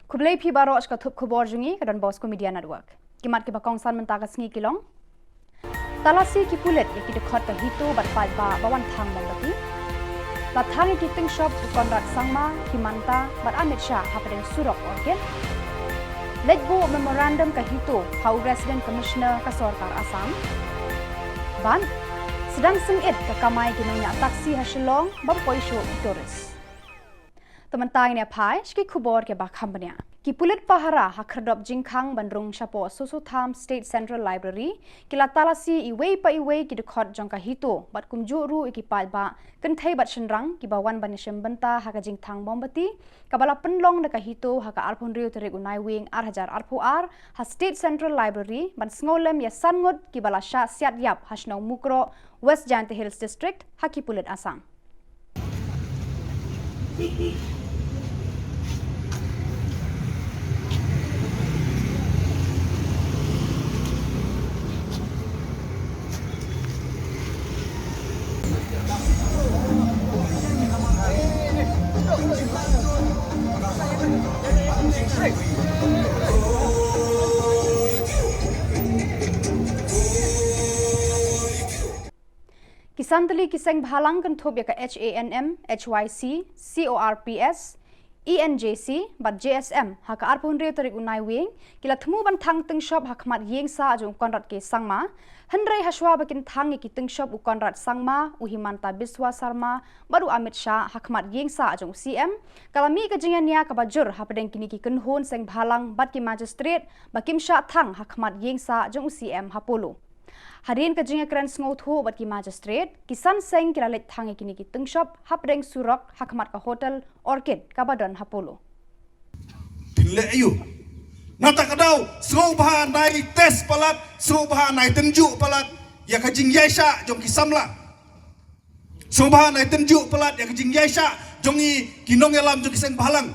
Kublai pi baro ka thup khubor jungi kadon Bosco Media Network. Kimat ki bakong san menta ka sngi kilong. Talasi ki pulet ki dekhot ka hito bat pat ba bawan thang bangati. La thang ki ting shop konrad sangma ki manta bat Amit Shah hapadeng surok organ. Let go memorandum ka hito hau resident commissioner ka Sarkar Assam. Ban sedang sengit ka kamai ginungnya taksi hasilong bampoi show tourist. Teman-teman ini apa? Ski kubur ke bakhambanya. Ki pulit pahara hakredop jingkang bandrung shapo Susutham State Central Library. Kila talasi iway pa iway ki dekhot jongka hito. Bat kumjuru ikipal ba kentai bat senrang ki bawan banishim benta haka jingtang bombati. Kabala penlong deka hito haka arpun riu terik unai wing hajar arpu ha State Central Library ban ngolem ya sangut ki bala sya siat yap hasnau mukro West Jaintia Hills District haki pulit Assam. Kisantali kiseng bhalang kan thobya ka HANM, HYC, CORPS, ENJC, bat JSM, haka arpun reu tarik unai wing, kila themu ban thang ting shop hakmat yeng sa ajung konrat ke sangma, hendrai haswa bakin thang ki ting shop u konrat sangma, uhimanta Biswa Sarma, baru Amit Shah hakmat yeng sa ajung CM, kalami ka jingania ka bajur hapadeng kini ki kenhon seng bhalang bat ki magistrate, bakim sha thang hakmat yeng sa ajung CM hapolo. Hadirin ka jinga kran ngotho bat ki magistrate kisan seng kiralet thangi kini ki tungshop hapreng surok hakmat ka hotel Orchid kabadon hapolo Tille ayu nata kadau sobha nai tes palat sobha nai tenju palat ya ka jing yaisha jong ki samla sobha nai tenju palat ya ka jing yaisha jongi kinong elam jong ki seng balang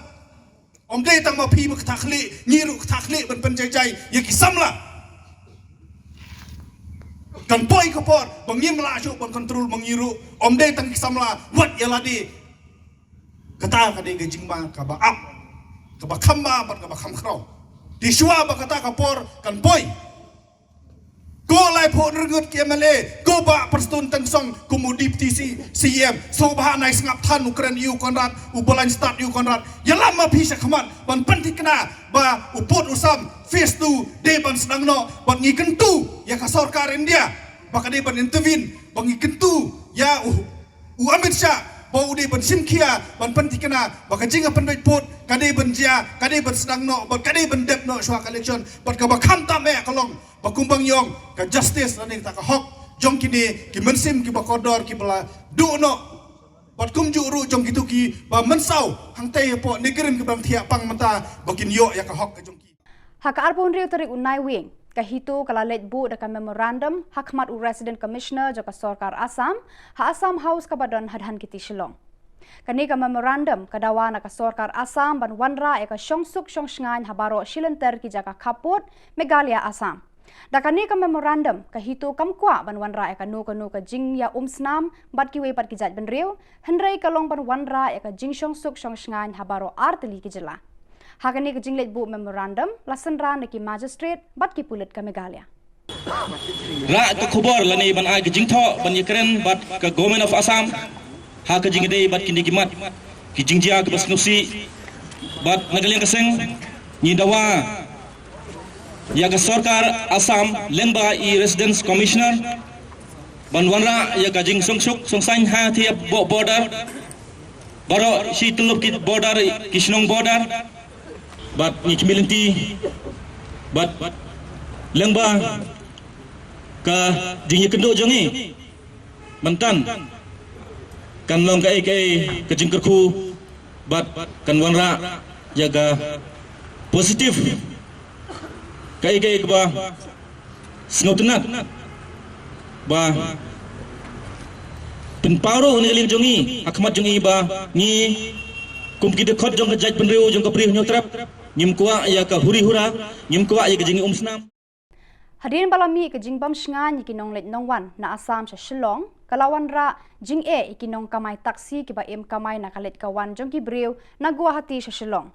omde tang ma phi mak thakli ngiru thakli ban penjai ya ki samla kan poi kapor bangim la chu ban kontrol mangiru omde tang samla wat yaladi kata kade ge jingma ka ba ap ka ba khamba ban ka ba kham khro di shwa ba kata kapor kan poi go lai pho ngut kemale go ba perstun tang song kumudi TC CM so ba nai ngap than ukran yu konrat ubolan start yu konrat yalam ma phi sa khamat ban pantikna ba upot usam face tu de ban sedang no ban ngi kentu ya ka Sarkar India baka de ban intervene ban ngi kentu ya Amit Shah bau de ban simkia ban pantikna baka jinga pandai pot kade ban jia kade ban sedang no ban kade ban dep no shwa collection ban ka ba kham ta me kalong bakumbang yong ka justice lani ta ka hok jong kini ki mensim ki bakodor ki bala du no bat kum juru jong gitu ki ba mensau hang te po negerim ki bang thia pang mata bakin yo ya ka hok ka jong ki haka arpun reu tarik unai wing ka hito kala let bu da ka memorandum hakmat u resident commissioner joka Sarkar Assam ha Assam House ka badon hadhan kiti Shillong kani ka memorandum kadawa na ka Sarkar Assam ban wanra e ka shongsuk shongsngan habaro shilenter ki jaka kapot Meghalaya Assam dakani ka memorandum ka hito kamkwa ban wanra e ka no ka jing ya snam bat ki we pat ki jat ben reu hendrai ka long ban wanra e ka jing shongsuk shongsngan habaro artli ki jela hakani ka jinglet bu memorandum lasan ran ki magistrate bat ki pulit ka Meghalaya ra to khobor lani ban ai ka jingtho ban yekren bat ka government of Assam ha ka jingde bat kini kimat ki jingjia ka basnusi bat nagaleng kaseng ni dawa ya ka Sarkar Assam lengba I residence commissioner banwanra ya ka jing songsuk songsain ha thiap border baro si tulup ki border kisnong border bat ni chimilinti bat lengba ka jing kendo jongi mantan kan long ka ka jing kerku bat kan wanra ya ka positif kai ba snotnat ba penparo ni ling jongi akmat jongi ba ni kum ki dekhot jong ka jaj penreu jong ka prih nyotrap nyim kwa ya ka huri hura nyim kwa ya ka jingi snam hadirin balami ka jingbam shngan ikinong let nongwan na Assam sa Shillong kalawan ra jing ikinong kamai taksi ki ba kamai na kalet kawan jong ki breu na Guwahati sa Shillong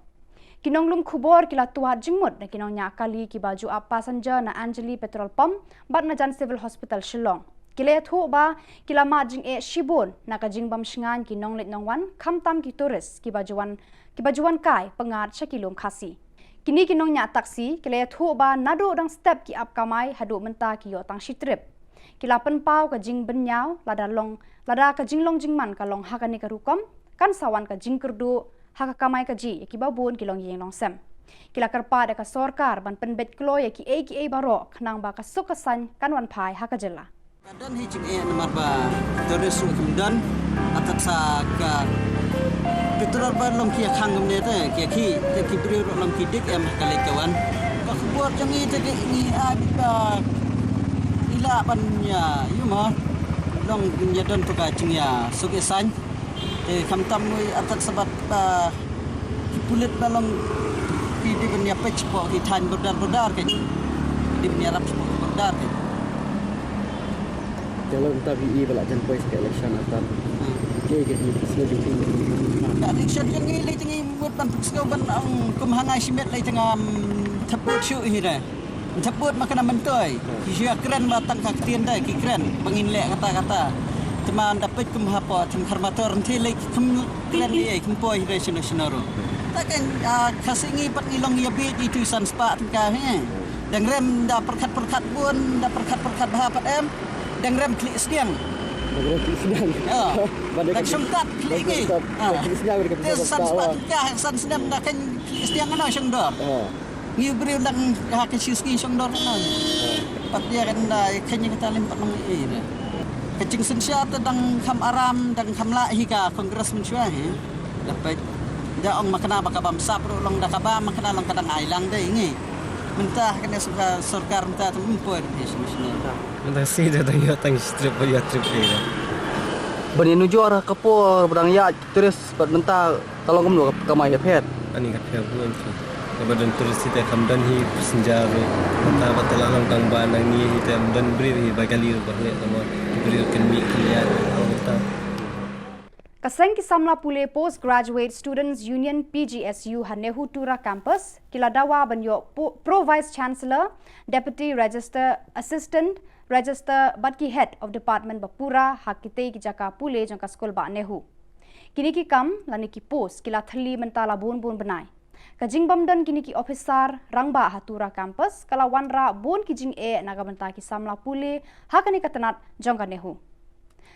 Kinong lum khubor kila tuat jingmut na kinong nya kali ki baju up passenger na Anjali petrol pump bat na jan civil hospital Shillong. Kila thu ba kila ma jing e shibon na ka jing bam shingan kinong let nongwan khamtam ki tourist ki bajuan kai pengat shakilum khasi. Kini kinong nya taksi kila thu ba nado dang step ki up kamai hadu menta ki yo tang shitrip. Kila penpau ka jing benyau lada ka jing long jingman ka long hakani ka rukom kan sawan ka jing kerdu haka kamai ka ji ki babun kilong yeng long sem. Kila kerpa da ka sorkar ban penbet klo ya ki AKA barok nang ba ka sukasan kan wan pai haka jela. Dan hijing nomor ba terus kemudian atat sa ka petrol ba long ki khang ne te ki bri long ki dik em ka le kawan ka buat jang te ni ba ila ban ya yuma long nya don to ka jing ya sukesan kam tam noi atat sabat kulit balong di benya pech po di tan berdar ke di benya rap po berdar ke kalau kita bi balak jan pois ke election atar ke ni sejuk da election yang ni tingi buat ban pskau ban ang kumhangai simet lai tengah thaput shu hi da thaput makanan mentoi ki keren batang kak tien dai ki keren bangin le kata-kata teman dapat kumhapa tem karmator nanti lagi klan dia kumpoi nasional takkan kasingi pat ngilong ya bit itu san spa tengkah dan rem da perkat pun da perkat bahapat em dan rem klik sediang dan syumtat klik ni san spa tengkah san sediang da kan klik sediang ana syang dor ni beri undang ka syuski syang dor na pat dia kan da kanya kita limpat nang ni kecing sensia tentang kam aram dan kam la hika kongres mensyua dapat da ong makna bakabam sapro long da kabam makna long kadang ailang dai ngi mentah kena suka sarkar mentah tempoy nasional mentah si da tang strip ya trip ni bani nuju arah kapo berang ya terus mentah tolong kamu kamai pet ani kat pet buan tu badan terus kita kamdan hi senjaro mentah batalang tang banang ni kita dan beri bakali bahle sama beri kami kalian kita Kaseng kisamla pule Postgraduate Students Union PGSU Hanehu Tura Campus kiladawa banyo Pro Vice Chancellor Deputy Register Assistant Register Batki Head of Department Bapura hakite ki jaka pule jangka skol ba nehu kini ki kam lani ki post kila thali mentala bun benai kajing bamdan kini ki officer rangba hatura campus kala wanra bon ki jing e nagamenta ki samla pule hakani katanat jangka nehu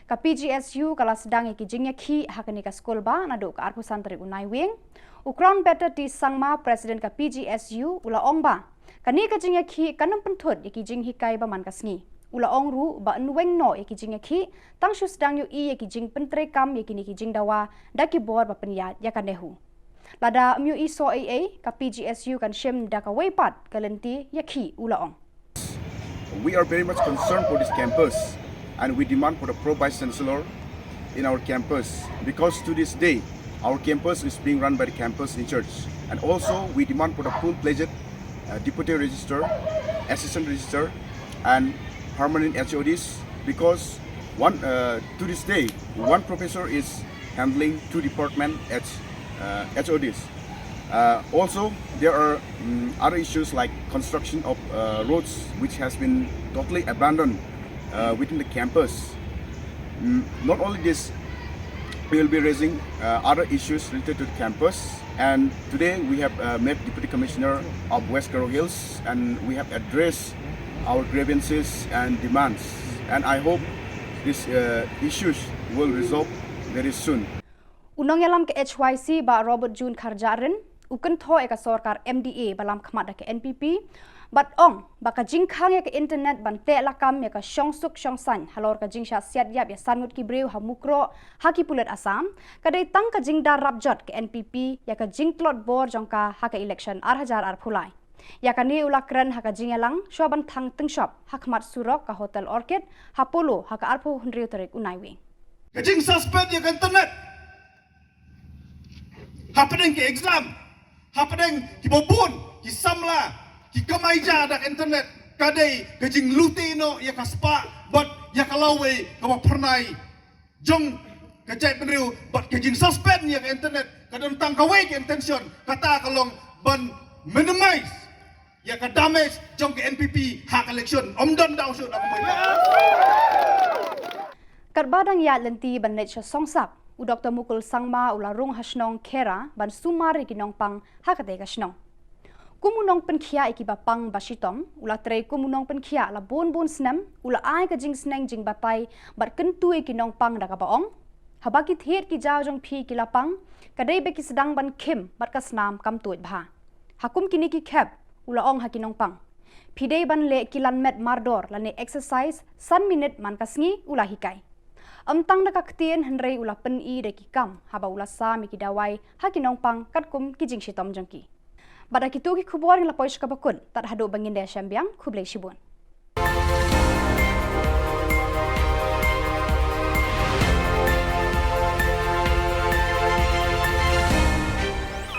ka PGSU kala sedang ki jingnya ki hakani ka skol ba nado ka arpu santri unai wing ukron better ti sangma president ka PGSU ula ongba kani ka jingnya ki kanam penthut ki jing hikai ba man kasngi ula ong ru ba nweng no ki jingnya ki tang shu sedang yu i ki jing pentre kam ki ni ki jing dawa da ki bor ba penya ya ka nehu lada myu iso AA ka PGSU kan shem da ka weipat kalenti yakhi ulaong. We are very much concerned for this campus and we demand for the Pro Vice Chancellor in our campus because to this day our campus is being run by the campus in church and also we demand for the full-fledged deputy register, assistant register and permanent HODs because to this day one professor is handling 2 department HODs. Also, there are other issues like construction of roads which has been totally abandoned within the campus. Not only this, we will be raising other issues related to the campus. And today we have met Deputy Commissioner of West Karo Hills and we have addressed our grievances and demands. And I hope these issues will resolve very soon. Unang yalam ke HYC ba Robert June Kharjarin ukan tho eka sorkar MDA balam khmat ke NPP bat ong ba ka jingkhang ke internet ban te lakam ya ka shongsuk shongsan halor ka jingsha siat yap ya sanut ki breu hamukro haki pulet asam kadai tang ka jingdar rabjot ke NPP ya ka jingklot bor jongka haka election arhajar arphulai ya ka ni ulakran haka jingelang shoban thang tengshop hakmat surok ka hotel orchid hapolo haka arpho hundriu tarik unaiwe Kajing suspend ya internet happening ke exam happening ki bobun ki samla ki kamaija dak internet kadai kajing lutino ya kaspa but ya kalawe ka pernai jong kajai penriu but kajing suspend ya ke internet kadang tang kawe ke intention kata kalong ban minimize ya ka damage jong ke NPP hak election dan daw su dak moy Kat badang ya lenti ban net songsap u Dr. Mukul Sangma ula rung hasnong kera ban sumar ikinong pang hakate kasnong. Kumunong penkhia iki bapang basitom ula tre kumunong penkhia la bon snam ula ai ka jing sneng jing bapai bat kentu ikinong pang daka baong. Habaki thiet ki jaw jong phi ki lapang kadai be ki sedang ban kim bat ka snam kam tuit bha. Hakum kini ki khap ula ong hakinong pang. Pidei ban le kilan met mardor lane exercise san minute man kasngi ula hikai. Amtang nakaktian henrei ula pen I de ki kam haba ula sa mi ki dawai hakinong pang katkum ki jing shitom jangki. Bada kitu ki kubor ng lapoy ka bakun tat hado bangin de syambiang kublay shibun.